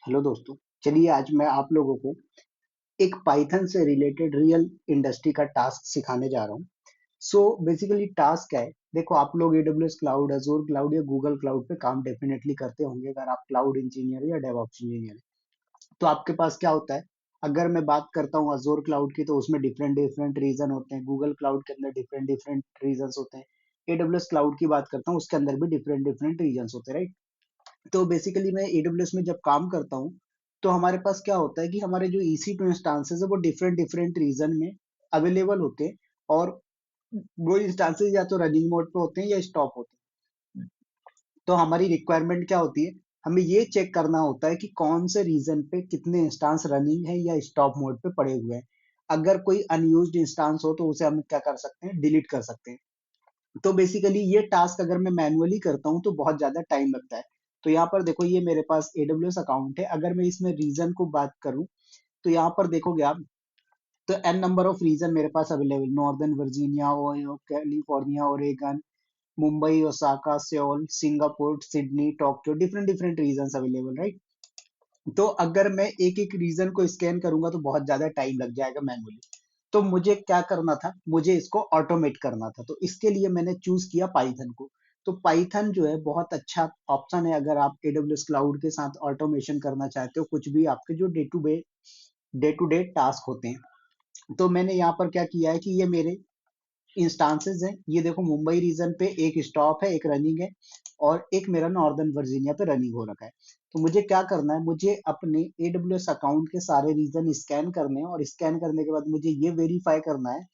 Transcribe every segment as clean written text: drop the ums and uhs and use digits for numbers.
Hello दोस्तों। चलिए आज मैं आप लोगों को एक पाइथन से रिलेटेड रियल इंडस्ट्री का टास्क सिखाने जा रहा हूँ। सो बेसिकली टास्क क्या है, देखो आप लोग एडब्ल्यूएस क्लाउड, अजूर क्लाउड या गूगल क्लाउड पे काम डेफिनेटली करते होंगे अगर आप क्लाउड इंजीनियर या डेवऑप्स इंजीनियर हैं। तो आपके पास क्या होता है, अगर मैं बात करता हूँ अजूर क्लाउड की तो उसमें डिफरेंट डिफरेंट रीजन होते हैं, गूगल क्लाउड के अंदर डिफरेंट डिफरेंट रीजन होते हैं, एडब्ल्यूएस क्लाउड की बात करता हूँ उसके अंदर भी डिफरेंट डिफरेंट रीजन होते हैं, राइट। तो बेसिकली मैं एडब्ल्यूएस में जब काम करता हूँ तो हमारे पास क्या होता है कि हमारे जो EC2 इंस्टांसेस है वो डिफरेंट डिफरेंट रीजन में अवेलेबल होते हैं। और वो इंस्टांसेस या तो रनिंग मोड पे होते हैं या स्टॉप होते हैं। तो हमारी रिक्वायरमेंट क्या होती है, हमें ये चेक करना होता है कि कौन से रीजन पे कितने इंस्टांस रनिंग है या स्टॉप मोड पे पड़े हुए हैं। अगर कोई अनयूज्ड इंस्टांस हो तो उसे हम क्या कर सकते हैं, डिलीट कर सकते हैं। तो बेसिकली ये टास्क अगर मैं मैन्युअली करता हूँ तो बहुत ज्यादा टाइम लगता है। तो यहाँ पर देखो ये मेरे पास एडब्ल्यूएस अकाउंट है, अगर मैं इसमें रीजन को बात करूँ तो यहाँ पर देखोगे आप, तो एन नंबर ऑफ रीजन मेरे पास available, Northern Virginia, Ohio, California, Oregon, Mumbai, Osaka, Seoul, Singapore, Sydney, Tokyo, different different region available, right. तो अगर मैं एक एक रीजन को स्कैन करूंगा तो बहुत ज्यादा टाइम लग जाएगा मैनुअली। तो मुझे क्या करना था, मुझे इसको ऑटोमेट करना था, तो इसके लिए मैंने चूज किया पाइथन को। तो पाइथन जो है बहुत अच्छा ऑप्शन है अगर आप एडब्ल्यूएस क्लाउड के साथ ऑटोमेशन करना चाहते हो, कुछ भी आपके जो डे टू डे टास्क होते हैं। तो मैंने यहाँ पर क्या किया है कि ये मेरे इंस्टांसेस हैं, ये देखो मुंबई रीजन पे एक स्टॉप है, एक रनिंग है, और एक मेरा नॉर्दर्न वर्जीनिया पे रनिंग हो रखा है। तो मुझे क्या करना है, मुझे अपने एडब्ल्यूएस अकाउंट के सारे रीजन स्कैन करने हैं, और स्कैन करने के बाद मुझे ये वेरीफाई करना है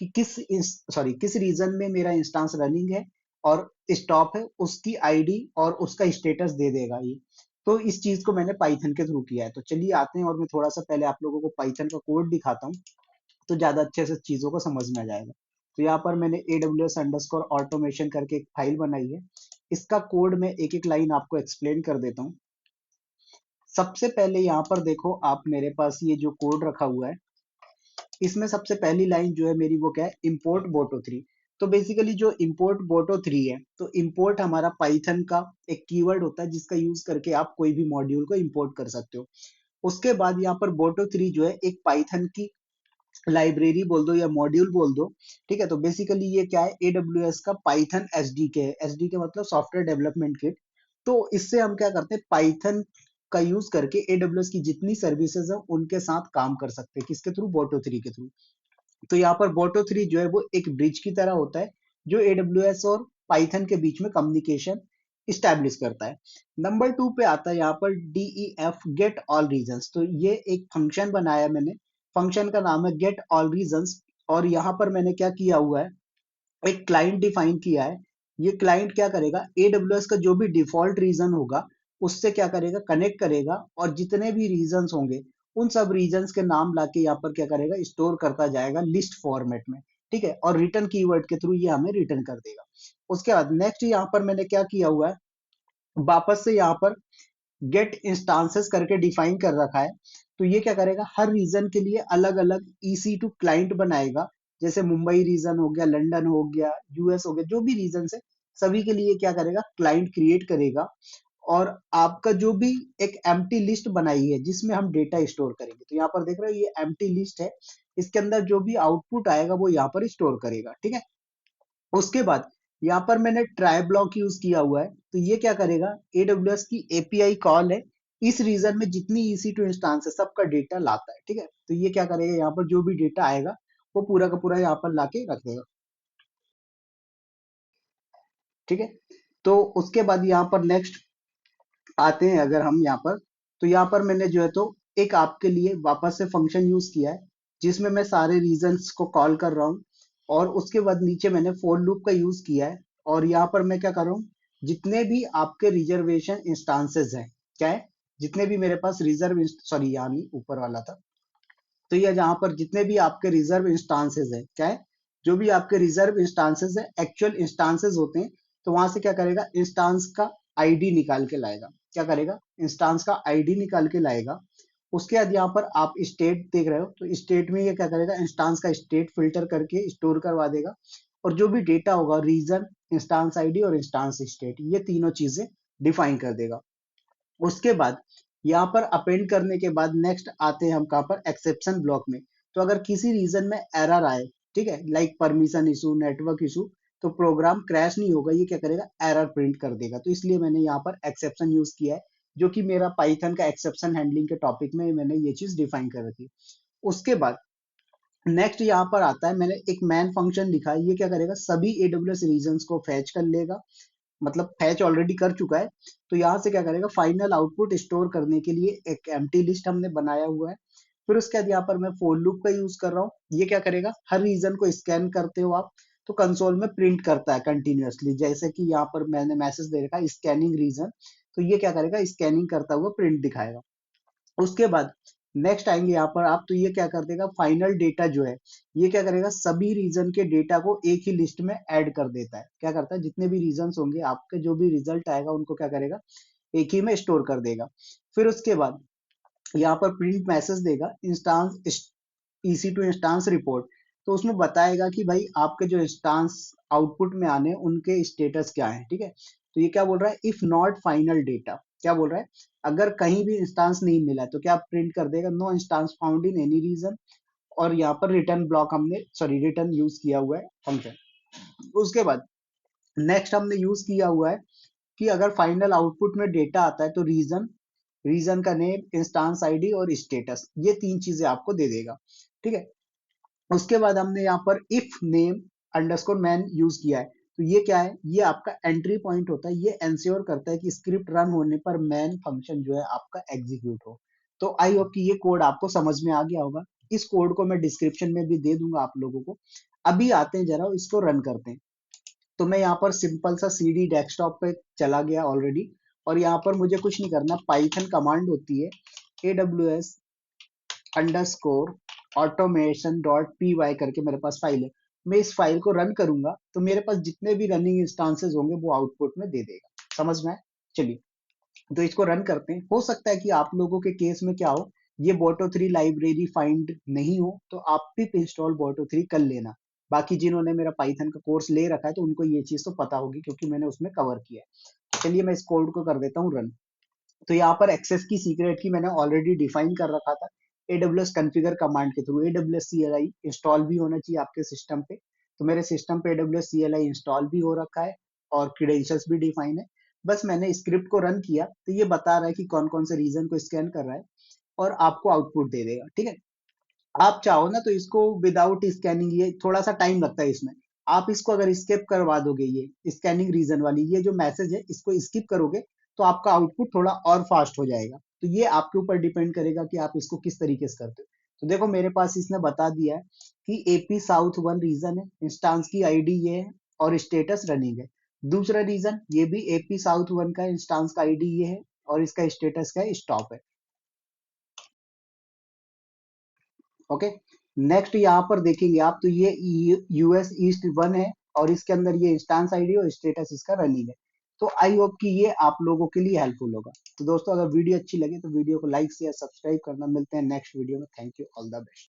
कि किस रीजन में मेरा इंस्टांस रनिंग है और स्टॉप है, उसकी आईडी और उसका स्टेटस दे देगा ये। तो इस चीज को मैंने पाइथन के थ्रू किया है। तो चलिए आते हैं और मैं थोड़ा सा पहले आप लोगों को पाइथन का कोड दिखाता हूँ, तो ज्यादा अच्छे से चीजों को समझ में आ जाएगा। तो यहाँ पर मैंने AWS अंडरस्कोर ऑटोमेशन करके एक फाइल बनाई है। इसका कोड मैं एक एक लाइन आपको एक्सप्लेन कर देता हूँ। सबसे पहले यहाँ पर देखो आप, मेरे पास ये जो कोड रखा हुआ है, इसमें सबसे पहली लाइन जो है मेरी वो क्या है, इम्पोर्ट बोटो थ्री। तो बेसिकली जो इम्पोर्ट बोटो थ्री है, तो इम्पोर्ट हमारा पाइथन का एक कीवर्ड होता है जिसका यूज करके आप कोई भी मॉड्यूल को इम्पोर्ट कर सकते हो। उसके बाद यहाँ पर बोटो थ्री जो है एक पाइथन की लाइब्रेरी बोल दो या मॉड्यूल बोल दो। ठीक है, तो बेसिकली ये क्या है, एडब्ल्यूएस का पाइथन एसडीके है। एसडीके मतलब सॉफ्टवेयर डेवलपमेंट किट। तो इससे हम क्या करते हैं, पाइथन का यूज करके एडब्ल्यूएस की जितनी सर्विसेज है उनके साथ काम कर सकते हैं, किसके थ्रू, बोटो थ्री के थ्रू। तो यहाँ पर बोटो थ्री जो है वो एक ब्रिज की तरह होता है जो एडब्ल्यूएस और पाइथन के बीच में कम्युनिकेशन इस्टेब्लिश करता है। नंबर टू पे आता है यहाँ पर DEF, गेट ऑल रीजन्स। तो ये एक फंक्शन बनाया मैंने, फंक्शन का नाम है गेट ऑल रीजन्स। और यहाँ पर मैंने क्या किया हुआ है, एक क्लाइंट डिफाइन किया है। ये क्लाइंट क्या करेगा, एडब्ल्यूएस का जो भी डिफॉल्ट रीजन होगा उससे क्या करेगा, कनेक्ट करेगा, और जितने भी रीजन्स होंगे उन सब रीजन्स के नाम लाके यहाँ पर क्या करेगा, स्टोर करता जाएगा लिस्ट फॉर्मेट में। ठीक है, और रिटर्न कीवर्ड के थ्रू ये हमें रिटर्न कर देगा। उसके बाद नेक्स्ट यहाँ पर मैंने क्या किया हुआ है, वापस से यहाँ पर गेट इंस्टांसेस करके डिफाइन कर रखा है। तो ये क्या करेगा, हर रीजन के लिए अलग अलग EC2 क्लाइंट बनाएगा। जैसे मुंबई रीजन हो गया, लंदन हो गया, यूएस हो गया, जो भी रीजन है सभी के लिए क्या करेगा, क्लाइंट क्रिएट करेगा। और आपका जो भी एक एम्प्टी लिस्ट बनाई है जिसमें हम डेटा स्टोर करेंगे, तो यहाँ पर देख रहे हो ये एम्प्टी लिस्ट है, इसके अंदर जो भी आउटपुट आएगा वो यहाँ पर स्टोर करेगा। ठीक है, उसके बाद यहाँ पर मैंने ट्राई ब्लॉक यूज किया हुआ है। तो ये क्या करेगा, एडब्ल्यूएस की API कॉल है, इस रीजन में जितनी EC2 इंस्टांस है सबका डेटा लाता है। ठीक है, तो ये क्या करेगा, यहाँ पर जो भी डेटा आएगा वो पूरा का पूरा यहाँ पर लाके रख देगा। ठीक है, तो उसके बाद यहाँ पर नेक्स्ट आते हैं अगर हम यहाँ पर, तो यहाँ पर मैंने जो है तो एक आपके लिए वापस से फंक्शन यूज किया है जिसमें मैं सारे रीजंस को कॉल कर रहा हूँ। और उसके बाद नीचे मैंने फॉर लूप का यूज किया है। और यहाँ पर मैं क्या कर रहा हूँ, जितने भी आपके रिजर्वेशन इंस्टांसेस हैं, क्या है, जितने भी मेरे पास रिजर्व, सॉरी यहाँ नहीं ऊपर वाला था, तो ये जहां पर जितने भी आपके रिजर्व इंस्टांसेस है, क्या है, जो भी आपके रिजर्व इंस्टांसेस है, एक्चुअल इंस्टांसेस होते हैं, तो वहां से क्या करेगा, इंस्टांस का आईडी निकाल के लाएगा। क्या करेगा, इंस्टांस का आईडी निकाल के लाएगा। उसके बाद यहाँ पर आप स्टेट देख रहे हो, तो स्टेट में ये क्या करेगा, इंस्टांस का स्टेट फिल्टर करके स्टोर करवा देगा। और जो भी डेटा होगा, रीजन, इंस्टांस आईडी और इंस्टांस स्टेट, ये तीनों चीजें डिफाइन कर देगा। उसके बाद यहाँ पर अपेंड करने के बाद नेक्स्ट आते हैं हम कहाँ पर, एक्सेप्शन ब्लॉक में। तो अगर किसी रीजन में एरर आए, ठीक है, like permission issue, network issue, तो प्रोग्राम क्रैश नहीं होगा, ये क्या करेगा, एरर प्रिंट कर देगा। तो इसलिए मैंने यहाँ पर एक्सेप्शन यूज किया है, जो कि मेरा पाइथन का एक्सेप्शन हैंडलिंग के टॉपिक में मैंने ये चीज डिफाइन कर रखी। उसके बाद नेक्स्ट यहाँ पर आता है, मैंने एक मैन फंक्शन लिखा है, ये क्या करेगा, सभी एडब्ल्यूएस रीजन्स को फैच कर लेगा, मतलब फैच ऑलरेडी कर चुका है। तो यहाँ से क्या करेगा, फाइनल आउटपुट स्टोर करने के लिए एक एम्प्टी लिस्ट हमने बनाया हुआ है। फिर उसके बाद यहाँ पर मैं फॉर लूप का यूज कर रहा हूँ, ये क्या करेगा, हर रीजन को स्कैन करते हो आप, तो कंसोल में प्रिंट करता है कंटिन्यूअसली, जैसे कि यहाँ पर मैंने मैसेज दे रखा है स्कैनिंग रीजन, तो ये क्या करेगा, स्कैनिंग करता हुआ प्रिंट दिखाएगा। उसके बाद नेक्स्ट आएंगे यहाँ पर आप, तो ये क्या कर देगा, फाइनल डेटा जो है, ये क्या करेगा, सभी रीजन के डेटा को एक ही लिस्ट में ऐड कर देता है। क्या करता है, जितने भी रीजन होंगे आपके, जो भी रिजल्ट आएगा उनको क्या करेगा, एक ही में स्टोर कर देगा। फिर उसके बाद यहाँ पर प्रिंट मैसेज देगा, instance EC two instance report, तो उसमें बताएगा कि भाई आपके जो इंस्टांस आउटपुट में आने उनके स्टेटस क्या है, ठीक है। तो ये क्या बोल रहा है, इफ नॉट फाइनल डेटा, क्या बोल रहा है, अगर कहीं भी इंस्टांस नहीं मिला तो क्या प्रिंट कर देगा, no instance found in any region. और यहाँ पर रिटर्न ब्लॉक हमने, सॉरी, रिटर्न यूज किया हुआ है फंक्शन। उसके बाद नेक्स्ट हमने यूज किया हुआ है कि अगर फाइनल आउटपुट में डेटा आता है तो रीजन, रीजन का नेम, इंस्टांस आईडी और स्टेटस, ये तीन चीजें आपको दे देगा, ठीक है। उसके बाद हमने यहाँ पर if name underscore man use किया है, तो ये क्या है, ये आपका एंट्री पॉइंट होता है, ये इंश्योर करता है कि स्क्रिप्ट रन होने पर मैन फंक्शन जो है आपका एग्जीक्यूट हो। तो आई होप कि ये कोड आपको समझ में आ गया होगा। इस कोड को मैं डिस्क्रिप्शन में भी दे दूंगा आप लोगों को। अभी आते हैं जरा इसको रन करते हैं। तो मैं यहाँ पर सिंपल सा सीडी डेस्कटॉप पे चला गया ऑलरेडी, और यहाँ पर मुझे कुछ नहीं करना, पाइथन कमांड होती है AWS underscore automation dot P Y करके मेरे पास फाइल है। मैं इस फाइल को रन करूंगा तो मेरे पास जितने भी रनिंग इंस्टांसेस होंगे वो आउटपुट में दे देगा। समझ में आए? चलिए, तो इसको रन करते हैं। हो सकता है कि आप लोगों के केस में क्या हो, ये बोटो 3 लाइब्रेरी फाइंड नहीं हो, तो आप पिप इंस्टॉल बोटो 3 कर लेना। बाकी जिन्होंने मेरा पाइथन का कोर्स ले रखा है तो उनको ये चीज तो पता होगी, क्योंकि मैंने उसमें कवर किया है। चलिए मैं इस कोड को कर देता हूँ रन। तो यहाँ पर एक्सेस की सीक्रेट की मैंने ऑलरेडी डिफाइन कर रखा था AWS कॉन्फ़िगर कमांड के थ्रू। AWS CLI इंस्टॉल भी होना चाहिए आपके सिस्टम पे, तो मेरे सिस्टम पे AWS CLI इंस्टॉल भी हो रखा है और क्रेडेंशियल्स भी डिफाइन है। बस मैंने स्क्रिप्ट को रन किया तो ये बता रहा है कि कौन कौन से रीजन को स्कैन कर रहा है और आपको आउटपुट दे देगा, ठीक है। आप चाहो ना तो इसको विदाउट स्कैनिंग, ये थोड़ा सा टाइम लगता है इसमें, आप इसको अगर स्किप करवा दोगे, ये स्कैनिंग रीजन वाली ये जो मैसेज है इसको स्किप करोगे तो आपका आउटपुट थोड़ा और फास्ट हो जाएगा। तो ये आपके ऊपर डिपेंड करेगा कि आप इसको किस तरीके से करते हो। तो देखो मेरे पास इसने बता दिया है कि AP साउथ 1 रीजन है, इंस्टांस की आईडी ये है और स्टेटस रनिंग है। दूसरा रीजन ये भी AP साउथ 1 का, इंस्टांस का आईडी ये है और इसका स्टेटस का स्टॉप है। ओके, नेक्स्ट यहाँ पर देखेंगे आप, तो ये US ईस्ट 1 है और इसके अंदर ये इंस्टांस आईडी और स्टेटस इसका रनिंग है। तो आई होप कि ये आप लोगों के लिए हेल्पफुल होगा। तो दोस्तों अगर वीडियो अच्छी लगे तो वीडियो को लाइक शेयर सब्सक्राइब करना। मिलते हैं नेक्स्ट वीडियो में। Thank you, all the best.